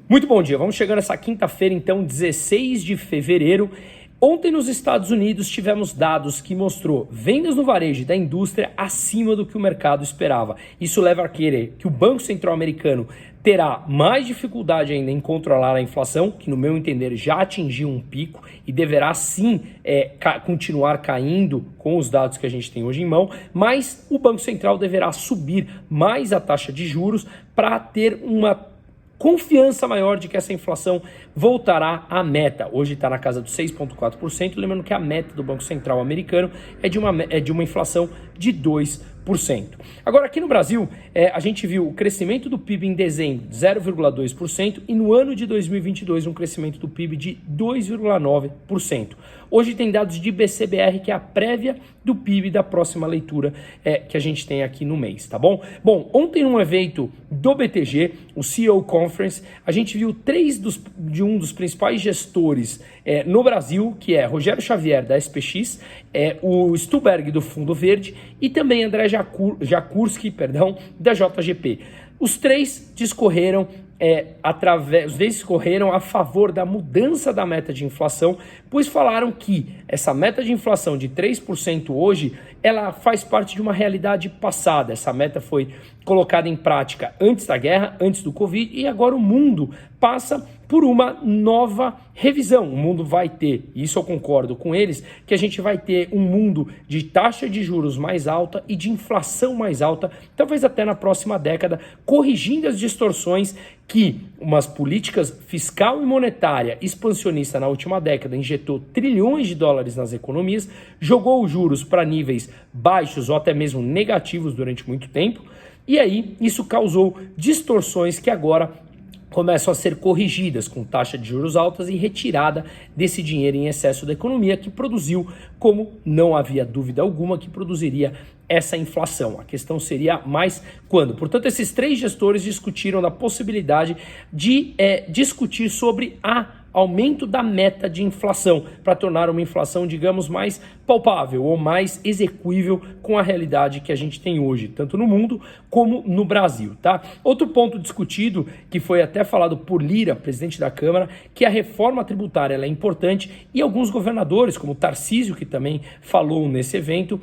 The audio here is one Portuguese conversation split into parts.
Muito bom dia, vamos chegando essa quinta-feira, então, 16 de fevereiro. Ontem nos Estados Unidos tivemos dados que mostrou vendas no varejo da indústria acima do que o mercado esperava. Isso leva a querer que o Banco Central americano terá mais dificuldade ainda em controlar a inflação, que no meu entender já atingiu um pico e deverá sim continuar caindo com os dados que a gente tem hoje em mão, mas o Banco Central deverá subir mais a taxa de juros para ter uma confiança maior de que essa inflação voltará à meta. Hoje está na casa dos 6,4%, lembrando que a meta do Banco Central americano é de uma inflação de 2%. Agora, aqui no Brasil, a gente viu o crescimento do PIB em dezembro de 0,2% e no ano de 2022 um crescimento do PIB de 2,9%. Hoje tem dados de IBC-BR, que é a prévia do PIB da próxima leitura que a gente tem aqui no mês, tá bom? Bom, ontem num evento do BTG, o CEO Conference, a gente viu de um dos principais gestores no Brasil, que é Rogério Xavier, da SPX, o Stuberg, do Fundo Verde, e também André Jakurski, da JGP. Os três discorreram a favor da mudança da meta de inflação, pois falaram que essa meta de inflação de 3% hoje, ela faz parte de uma realidade passada. Essa meta foi colocada em prática antes da guerra, antes do Covid, e agora o mundo passa por uma nova revisão. O mundo vai ter, e isso eu concordo com eles, que a gente vai ter um mundo de taxa de juros mais alta e de inflação mais alta, talvez até na próxima década, corrigindo as distorções que umas políticas fiscal e monetária expansionista na última década injetou trilhões de dólares nas economias, jogou os juros para níveis baixos ou até mesmo negativos durante muito tempo, e aí isso causou distorções que agora começam a ser corrigidas com taxa de juros altas e retirada desse dinheiro em excesso da economia que produziu, como não havia dúvida alguma, que produziria essa inflação. A questão seria mais quando. Portanto, esses três gestores discutiram da possibilidade de discutir sobre aumento da meta de inflação, para tornar uma inflação, digamos, mais palpável ou mais execuível com a realidade que a gente tem hoje, tanto no mundo como no Brasil, tá? Outro ponto discutido, que foi até falado por Lira, presidente da Câmara, que a reforma tributária ela é importante, e alguns governadores, como Tarcísio, que também falou nesse evento,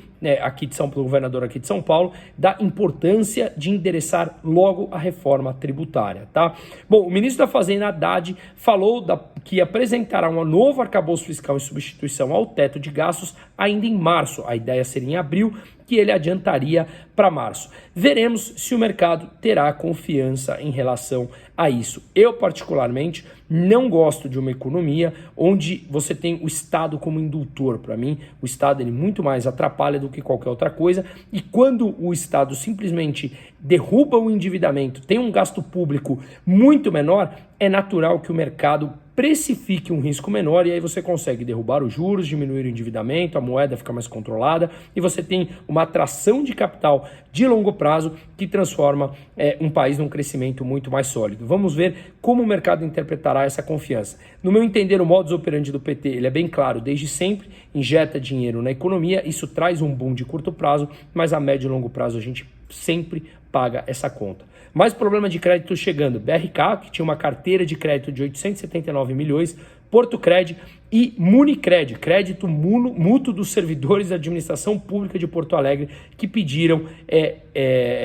governador aqui de São Paulo, da importância de endereçar logo a reforma tributária, tá? Bom, o ministro da Fazenda, Haddad, falou que apresentará um novo arcabouço fiscal em substituição ao teto de gastos ainda em março. A ideia seria em abril, que ele adiantaria para março. Veremos se o mercado terá confiança em relação a isso. Eu, particularmente, não gosto de uma economia onde você tem o Estado como indutor. Para mim, o Estado ele muito mais atrapalha do que qualquer outra coisa, e quando o Estado simplesmente derruba o endividamento, tem um gasto público muito menor, é natural que o mercado precifique um risco menor, e aí você consegue derrubar os juros, diminuir o endividamento, a moeda fica mais controlada, e você tem uma atração de capital de longo prazo que transforma um país num crescimento muito mais sólido. Vamos ver como o mercado interpretará essa confiança. No meu entender, o modus operandi do PT ele é bem claro, desde sempre injeta dinheiro na economia, isso traz um boom de curto prazo, mas a médio e longo prazo a gente sempre paga essa conta. Mais problema de crédito chegando. BRK, que tinha uma carteira de crédito de 879 milhões, Portocred e Municred, crédito mútuo dos servidores da administração pública de Porto Alegre, que pediram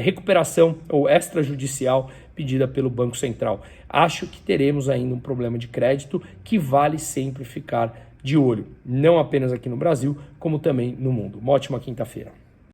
recuperação ou extrajudicial pedida pelo Banco Central. Acho que teremos ainda um problema de crédito que vale sempre ficar de olho, não apenas aqui no Brasil, como também no mundo. Uma ótima quinta-feira.